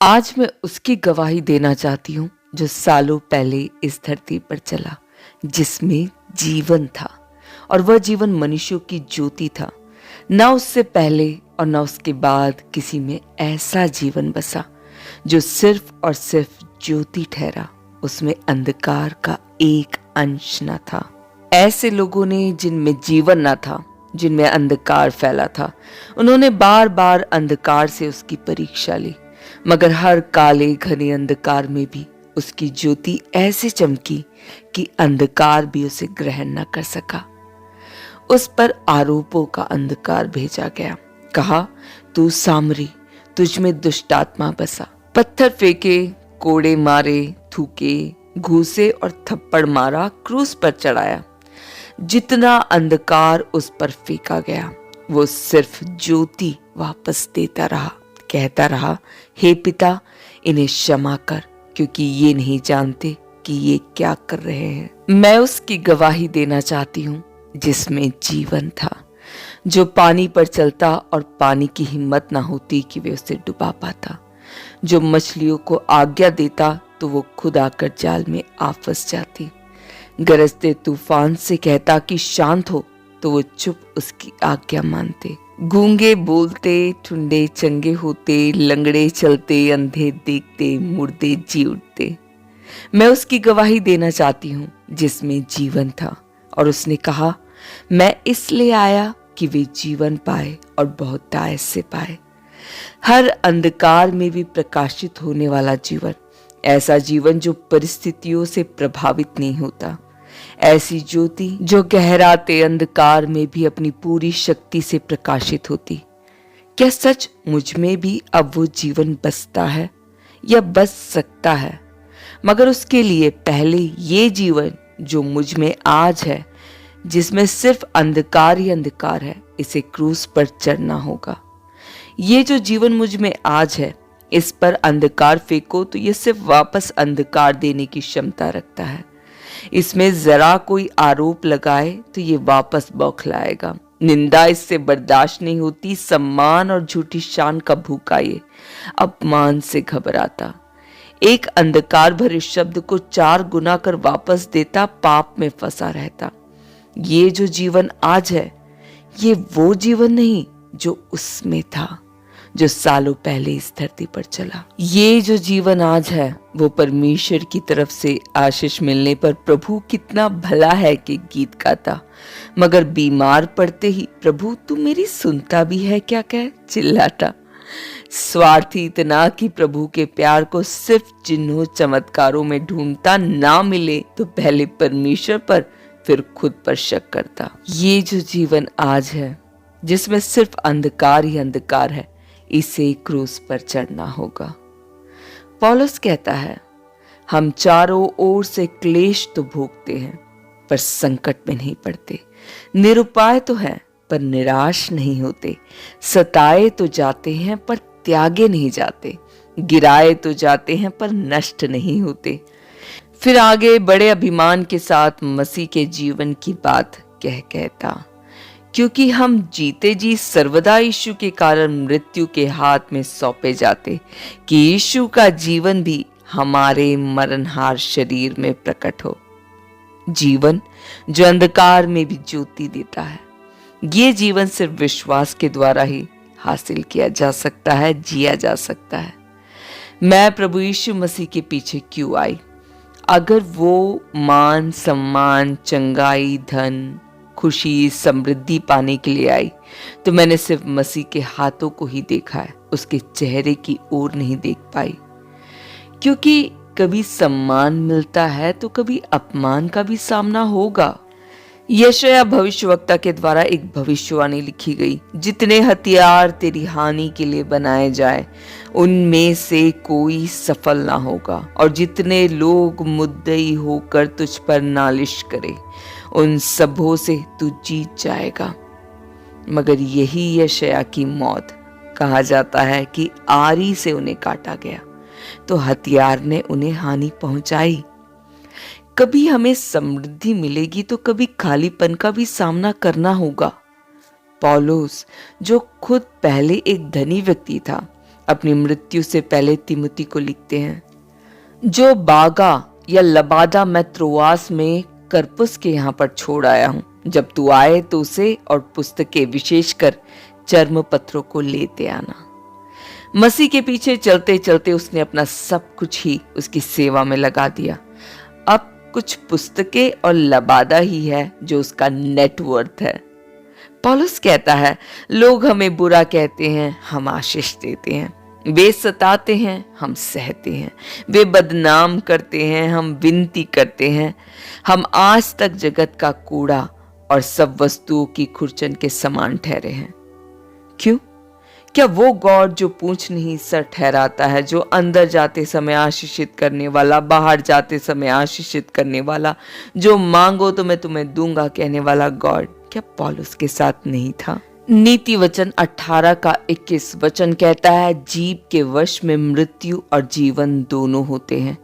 आज मैं उसकी गवाही देना चाहती हूँ जो सालों पहले इस धरती पर चला, जिसमें जीवन था और वह जीवन मनुष्यों की ज्योति था। ना उससे पहले और ना उसके बाद किसी में ऐसा जीवन बसा जो सिर्फ और सिर्फ ज्योति ठहरा। उसमें अंधकार का एक अंश न था। ऐसे लोगों ने जिनमें जीवन न था, जिनमें अंधकार फैला था, उन्होंने बार बार अंधकार से उसकी परीक्षा ली, मगर हर काले घने अंधकार में भी उसकी ज्योति ऐसे चमकी कि अंधकार भी उसे ग्रहण न कर सका। उस पर आरोपों का अंधकार भेजा गया। कहा, तू सामरी, तुझ में दुष्टात्मा बसा। पत्थर फेंके, कोड़े मारे, थूके, घूसे और थप्पड़ मारा, क्रूस पर चढ़ाया। जितना अंधकार उस पर फेंका गया, वो सिर्फ ज्योति वापस देता रहा, कहता रहा, हे पिता, इन्हें क्षमा कर, क्योंकि ये नहीं जानते कि ये क्या कर रहे हैं। मैं उसकी गवाही देना चाहती हूँ जिसमें जीवन था, जो पानी पर चलता और पानी की हिम्मत ना होती कि वे उसे डुबा पाता, जो मछलियों को आज्ञा देता तो वो खुद आकर जाल में आ फंस जाती, गरजते तूफान से कहता कि शांत हो तो वो चुप उसकी आज्ञा मानते। गूंगे बोलते, ठुंडे चंगे होते, लंगड़े चलते, अंधे देखते, मुर्दे जी उठते। मैं उसकी गवाही देना चाहती हूँ जिसमें जीवन था, और उसने कहा, मैं इसलिए आया कि वे जीवन पाए और बहुतायत से पाए। हर अंधकार में भी प्रकाशित होने वाला जीवन, ऐसा जीवन जो परिस्थितियों से प्रभावित नहीं होता, ऐसी ज्योति जो गहराते अंधकार में भी अपनी पूरी शक्ति से प्रकाशित होती। क्या सच मुझ में भी अब वो जीवन बसता है या बस सकता है? मगर उसके लिए पहले ये जीवन जो मुझ में आज है, जिसमें सिर्फ अंधकार ही अंधकार है, इसे क्रूस पर चढ़ना होगा। ये जो जीवन मुझ में आज है, इस पर अंधकार फेंको तो ये सिर्फ वापस अंधकार देने की क्षमता रखता है। इसमें जरा कोई आरोप लगाए तो ये वापस बौखलाएगा। निंदा इससे बर्दाश्त नहीं होती, सम्मान और झूठी शान का भूखा ये अपमान से घबराता। एक अंधकार भरे शब्द को 4 गुना कर वापस देता, पाप में फंसा रहता। ये जो जीवन आज है, ये वो जीवन नहीं जो उसमें था, जो सालों पहले इस धरती पर चला। ये जो जीवन आज है, वो परमेश्वर की तरफ से आशीष मिलने पर प्रभु कितना भला है कि गीत गाता, मगर बीमार पड़ते ही प्रभु तू मेरी सुनता भी है क्या कह चिल्लाता। स्वार्थी इतना कि प्रभु के प्यार को सिर्फ चिन्हों चमत्कारों में ढूंढता, ना मिले तो पहले परमेश्वर पर फिर खुद पर शक करता। ये जो जीवन आज है, जिसमें सिर्फ अंधकार ही अंधकार है, इसे क्रूस पर चढ़ना होगा। पौलुस कहता है, हम चारों ओर से क्लेश तो भोगते हैं पर संकट में नहीं पड़ते, निरुपाय तो हैं पर निराश नहीं होते, सताए तो जाते हैं पर त्यागे नहीं जाते, गिराए तो जाते हैं पर नष्ट नहीं होते। फिर आगे बड़े अभिमान के साथ मसीह के जीवन की बात कहता, क्योंकि हम जीते जी सर्वदा यीशु के कारण मृत्यु के हाथ में सौंपे जाते, कि यीशु का जीवन भी हमारे मरणहार शरीर में प्रकट हो। जीवन जो अंधकार में भी ज्योति देता है, ये जीवन सिर्फ विश्वास के द्वारा ही हासिल किया जा सकता है, जिया जा सकता है। मैं प्रभु यीशु मसीह के पीछे क्यों आई? अगर वो मान, सम्मान, चंगाई, धन, खुशी, समृद्धि पाने के लिए आई, तो मैंने सिर्फ मसीह के हाथों को ही देखा है, उसके चेहरे की ओर नहीं देख पाई। क्योंकि कभी सम्मान मिलता है तो कभी अपमान का भी सामना होगा। यशायाह भविष्यवक्ता के द्वारा एक भविष्यवाणी लिखी गई, जितने हथियार तेरी हानि के लिए बनाए जाए, उनमें से कोई सफल ना होगा, और जितने लोग मुद्दई होकर तुझ पर नालिश करे, उन सबों से तू जीत जाएगा। मगर यही यशायाह की मौत। कहा जाता है कि आरी से उन्हें काटा गया तो हथियार ने उन्हें हानि पहुंचाई। कभी हमें समृद्धि मिलेगी तो कभी खालीपन का भी सामना करना होगा। पौलुस, जो खुद पहले एक धनी व्यक्ति था, अपनी मृत्यु से पहले तिमुती को लिखते हैं, जो बागा या लबादा मैं त्रोआस में करपुस के यहाँ पर छोड़ आया हूँ। जब तू आए तो उसे और पुस्तकें, विशेषकर चर्म पत्रों को लेते आना। मसीह के पीछे चलते चलते उसने अपना सब कुछ ही उसकी सेवा में लगा दिया। अब कुछ पुस्तकें और लबादा ही है जो उसका नेटवर्थ है। पौलुस कहता है, लोग हमें बुरा कहते हैं, हम आशीष देते हैं। वे सताते हैं, हम सहते हैं। वे बदनाम करते हैं, हम विनती करते हैं। हम आज तक जगत का कूड़ा और सब वस्तुओं की खुरचन के समान ठहरे हैं। क्यों? क्या वो गॉड जो पूछ नहीं सर ठहराता है, जो अंदर जाते समय आशीषित करने वाला, बाहर जाते समय आशीषित करने वाला, जो मांगो तो मैं तुम्हें दूंगा कहने वाला गॉड, क्या पौलुस के साथ नहीं था? नीति वचन 18 का 21 वचन कहता है, जीव के वश में मृत्यु और जीवन दोनों होते हैं,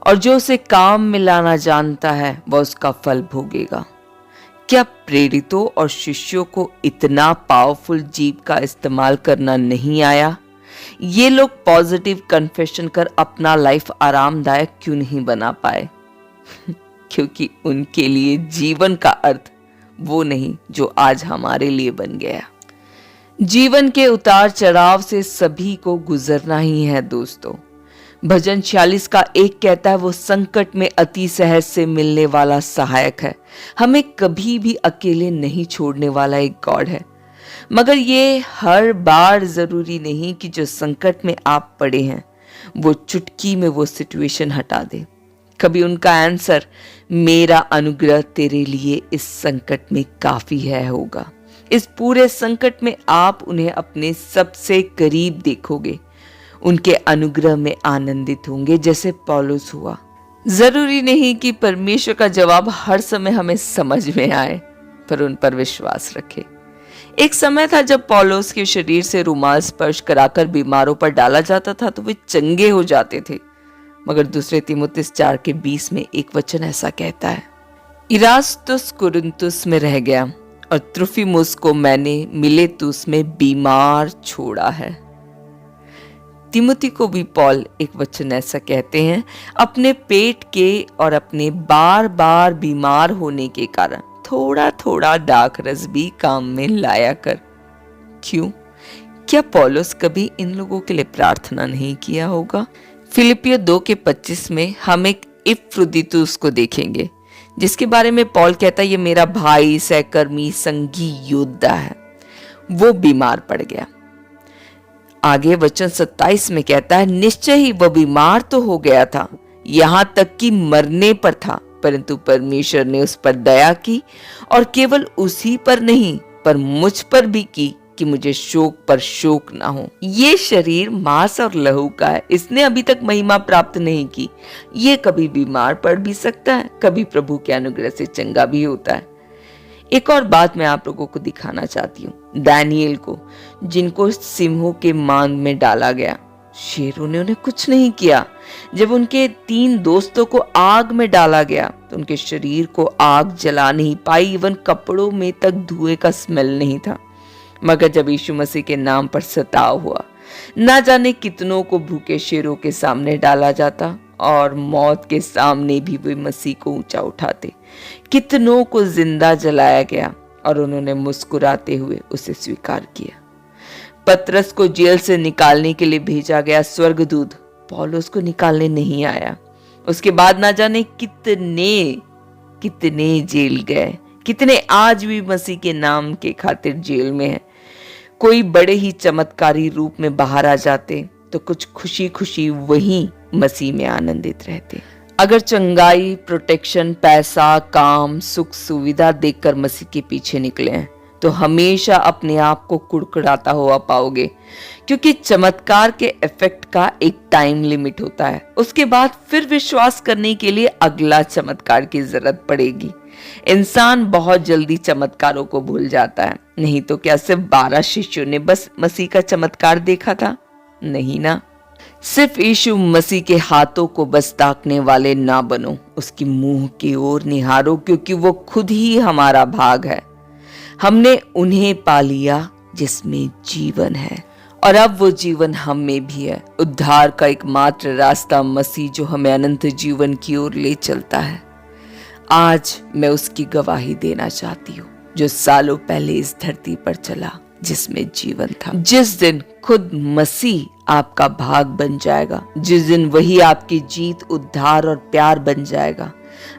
और जो उसे काम में लाना जानता है वह उसका फल भोगेगा। क्या प्रेरितों और शिष्यों को इतना पावरफुल जीव का इस्तेमाल करना नहीं आया? ये लोग पॉजिटिव कन्फेशन कर अपना लाइफ आरामदायक क्यों नहीं बना पाए? क्योंकि उनके लिए जीवन का अर्थ वो नहीं जो आज हमारे लिए बन गया। जीवन के उतार चढ़ाव से सभी को गुजरना ही है दोस्तों। भजन 46 का 1 कहता है, वो संकट में अति सहज से मिलने वाला सहायक है, हमें कभी भी अकेले नहीं छोड़ने वाला एक गॉड है। मगर ये हर बार जरूरी नहीं कि जो संकट में आप पड़े हैं वो चुटकी में वो सिचुएशन हटा दे। कभी उनका आंसर मेरा अनुग्रह तेरे लिए इस संकट में काफी है होगा। इस पूरे संकट में आप उन्हें अपने सबसे करीब देखोगे, उनके अनुग्रह में आनंदित होंगे जैसे पौलुस हुआ। जरूरी नहीं कि परमेश्वर का जवाब हर समय हमें समझ में आए, पर उन पर विश्वास रखें। एक समय था जब पौलुस के शरीर से रुमाल स्पर्श कराकर बीमारों पर डाला जाता था तो वे चंगे हो जाते थे। मगर दूसरे तीमुथियुस 4 के 20 में एक वचन ऐसा कहता है, इरास्तुस कुरिन्थुस में रह गया और त्रुफिमुस को मैंने मिलेतुस में बीमार छोड़ा है। तिमुथी को भी पौल एक वचन ऐसा कहते हैं, अपने पेट के और अपने बार बार बीमार होने के कारण थोड़ा थोड़ा दाख रस भी काम में लाया कर। क्यों? क्या पौलुस कभी इन लोगों के लिए प्रार्थना नहीं किया होगा? फिलिपियो 2 के 25 में हम एक इफ्रुदितुस को देखेंगे जिसके बारे में पौल कहता है, ये मेरा भाई, सहकर्मी, संगी, योद्धा है। वो बीमार पड़ गया। आगे वचन 27 में कहता है, निश्चय ही वह बीमार तो हो गया था, यहां तक कि मरने पर था, परंतु परमेश्वर ने उस पर दया की और केवल उसी पर नहीं पर मुझ पर भी की कि मुझे शोक पर शोक ना हो। ये शरीर मांस और लहू का है, इसने अभी तक महिमा प्राप्त नहीं की। ये कभी बीमार पड़ भी सकता है, कभी प्रभु के अनुग्रह से चंगा भी होता है। एक और बात मैं आप लोगों को दिखाना चाहती हूँ, दानिएल को, जिनको सिंहों के मांद में डाला गया। शेरों ने उन्हें कुछ नहीं किया। जब उनके 3 दोस्तों को आग में डाला गया तो उनके शरीर को आग जला नहीं पाई, इवन कपड़ों में तक धुएं का स्मेल नहीं था। मगर जब यीशु मसीह के नाम पर सताव हुआ, ना जाने कितनों को भूखे शेरों के सामने डाला जाता और मौत के सामने भी वे मसीह को ऊंचा उठाते। कितनों को जिंदा जलाया गया और उन्होंने मुस्कुराते हुए उसे स्वीकार किया। पतरस को जेल से निकालने के लिए भेजा गया स्वर्गदूत पौलुस को निकालने नहीं आया। उसके बाद ना जाने कितने जेल गए, कितने आज भी मसीह के नाम के खातिर जेल में हैं। कोई बड़े ही चमत्कारी रूप में बाहर आ जाते तो कुछ खुशी खुशी वहीं मसीह में आनंदित रहते। अगर चंगाई, प्रोटेक्शन, पैसा, काम, सुख सुविधा देखकर मसीह के पीछे निकले हैं तो हमेशा अपने आप को कुड़कुड़ाता हुआ पाओगे, क्योंकि चमत्कार के इफेक्ट का एक टाइम लिमिट होता है। उसके बाद फिर विश्वास करने के लिए अगला चमत्कार की जरूरत पड़ेगी। इंसान बहुत जल्दी चमत्कारों को भूल जाता है। नहीं तो क्या सिर्फ 12 शिष्यों ने बस मसीह का चमत्कार देखा था? नहीं ना। सिर्फ यीशु मसीह के हाथों को बस ताकने वाले ना बनो, उसकी मुंह की ओर निहारो, क्योंकि वो खुद ही हमारा भाग है। हमने उन्हें पा लिया जिसमें जीवन है और अब वो जीवन हम में भी है। उद्धार का एकमात्र रास्ता मसीह जो हमें अनंत जीवन की ओर ले चलता है। आज मैं उसकी गवाही देना चाहती हूँ जो सालों पहले इस धरती पर चला, जिसमें जीवन था। जिस दिन खुद मसीह आपका भाग बन जाएगा, जिस दिन वही आपकी जीत, उद्धार और प्यार बन जाएगा,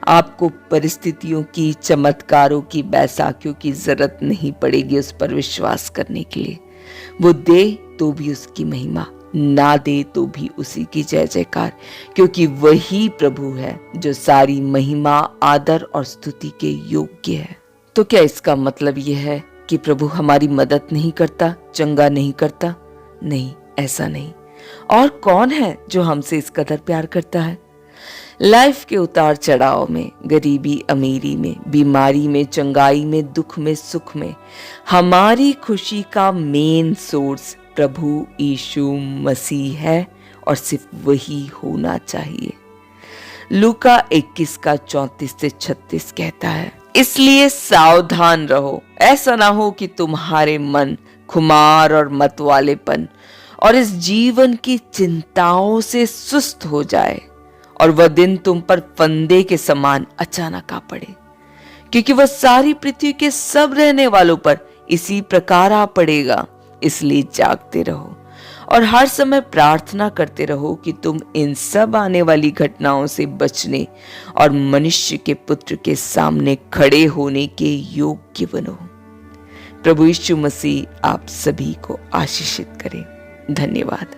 आपको परिस्थितियों की, चमत्कारों की, बैसाखियों की जरूरत नहीं पड़ेगी उस पर विश्वास करने के लिए। वो दे तो भी उसकी महिमा, ना दे तो भी उसी की जय जयकार, क्योंकि वही प्रभु है जो सारी महिमा, आदर और स्तुति के योग्य है। तो क्या इसका मतलब यह है कि प्रभु हमारी मदद नहीं करता, चंगा नहीं करता? नहीं, ऐसा नहीं। और कौन है जो हमसे इस कदर प्यार करता है? लाइफ के उतार चढ़ाव में, गरीबी अमीरी में, बीमारी में, चंगाई में, दुख में, सुख में, हमारी खुशी का मेन सोर्स प्रभु यीशु मसीह है और सिर्फ वही होना चाहिए। लूका 21 का 34 से 36 कहता है, इसलिए सावधान रहो, ऐसा ना हो कि तुम्हारे मन खुमार और मतवालेपन और इस जीवन की चिंताओं से सुस्त हो जाए और वह दिन तुम पर फंदे के समान अचानक आ पड़े, क्योंकि वह सारी पृथ्वी के सब रहने वालों पर इसी प्रकार आ पड़ेगा। इसलिए जागते रहो और हर समय प्रार्थना करते रहो कि तुम इन सब आने वाली घटनाओं से बचने और मनुष्य के पुत्र के सामने खड़े होने के योग्य बनो। प्रभु यीशु मसीह आप सभी को आशीषित करें। धन्यवाद।